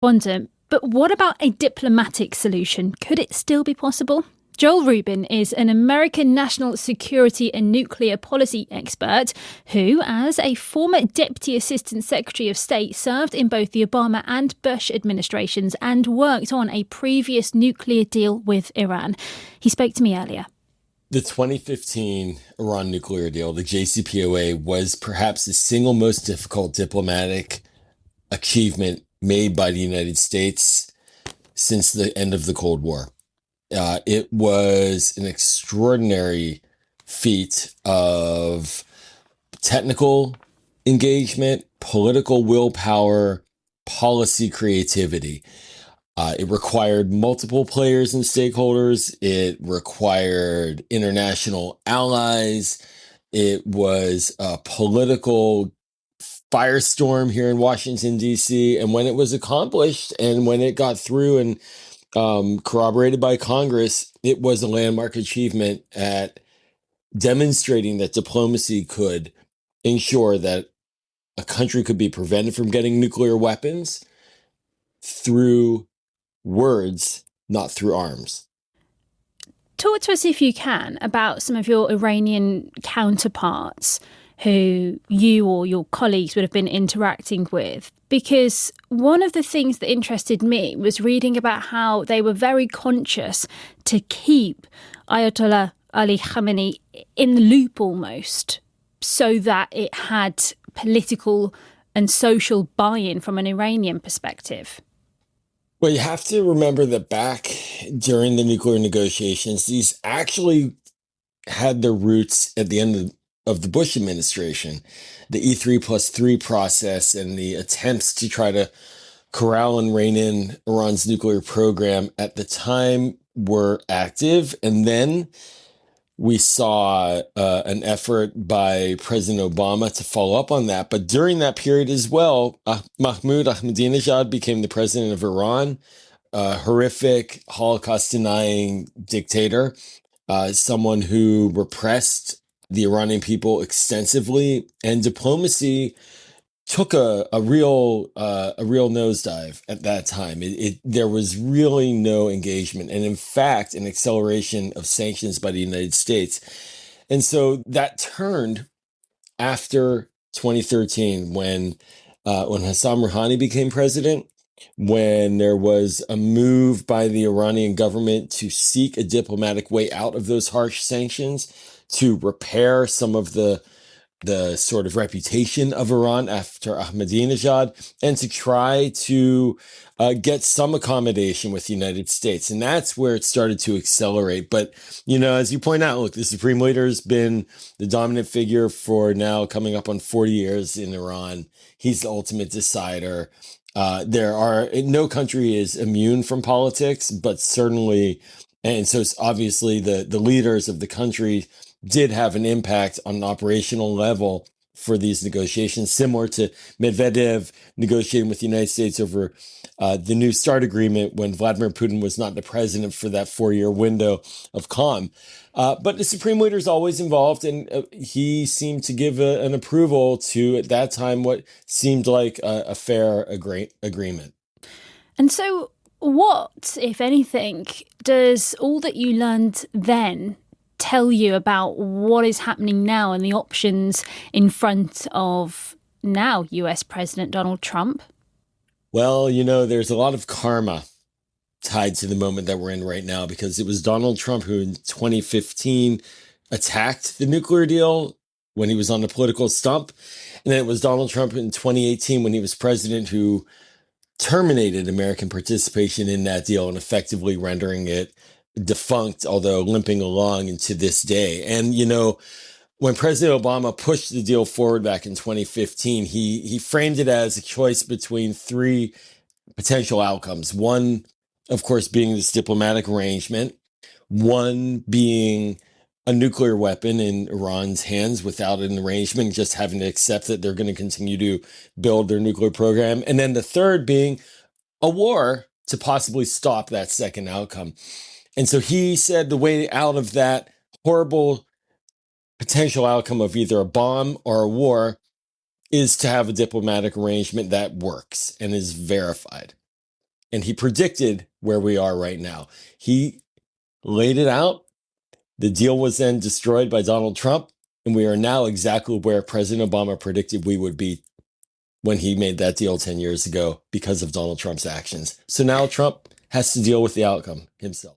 Wonder, but what about a diplomatic solution? Could it still be possible? Joel Rubin is an American national security and nuclear policy expert who, as a former Deputy Assistant Secretary of State, served in both the Obama and Bush administrations and worked on a previous nuclear deal with Iran. He spoke to me earlier. The 2015 Iran nuclear deal, the JCPOA, was perhaps the single most difficult diplomatic achievement made by the United States since the end of the Cold War. It was an extraordinary feat of technical engagement, political willpower, policy creativity. It required multiple players and stakeholders. It required international allies. It was a political firestorm here in Washington, D.C. And when it was accomplished and when it got through and corroborated by Congress, it was a landmark achievement at demonstrating that diplomacy could ensure that a country could be prevented from getting nuclear weapons through words, not through arms. Talk to us, if you can, about some of your Iranian counterparts who you or your colleagues would have been interacting with. Because one of the things that interested me was reading about how they were very conscious to keep Ayatollah Ali Khamenei in the loop almost, so that it had political and social buy-in from an Iranian perspective. Well, you have to remember that back during the nuclear negotiations, these actually had their roots at the end of the Bush administration, the E3+3 process and the attempts to try to corral and rein in Iran's nuclear program at the time were active. And then we saw an effort by President Obama to follow up on that. But during that period as well, Mahmoud Ahmadinejad became the president of Iran, a horrific Holocaust-denying dictator, someone who repressed the Iranian people extensively, and diplomacy took a real nosedive at that time. There was really no engagement, and in fact, an acceleration of sanctions by the United States. And so that turned after 2013, when Hassan Rouhani became president, when there was a move by the Iranian government to seek a diplomatic way out of those harsh sanctions, to repair some of the sort of reputation of Iran after Ahmadinejad, and to try to get some accommodation with the United States. And that's where it started to accelerate. But, as you point out, look, the Supreme Leader has been the dominant figure for now coming up on 40 years in Iran. He's the ultimate decider. No country is immune from politics, but certainly, and so it's obviously the leaders of the country did have an impact on an operational level for these negotiations, similar to Medvedev negotiating with the United States over the New START agreement when Vladimir Putin was not the president for that 4-year window of calm. But the Supreme Leader is always involved, and he seemed to give an approval to, at that time, what seemed like a fair agreement. And so what, if anything, does all that you learned then tell you about what is happening now and the options in front of now US President Donald Trump? Well, there's a lot of karma tied to the moment that we're in right now, because it was Donald Trump who in 2015 attacked the nuclear deal when he was on the political stump. And then it was Donald Trump in 2018 when he was president who terminated American participation in that deal and effectively rendering it defunct, although limping along into this day. And, when President Obama pushed the deal forward back in 2015, he framed it as a choice between three potential outcomes. One, of course, being this diplomatic arrangement. One being a nuclear weapon in Iran's hands without an arrangement, just having to accept that they're going to continue to build their nuclear program. And then the third being a war to possibly stop that second outcome. And so he said the way out of that horrible potential outcome of either a bomb or a war is to have a diplomatic arrangement that works and is verified. and he predicted where we are right now. He laid it out. The deal was then destroyed by Donald Trump, and we are now exactly where President Obama predicted we would be when he made that deal 10 years ago because of Donald Trump's actions. So now Trump has to deal with the outcome himself.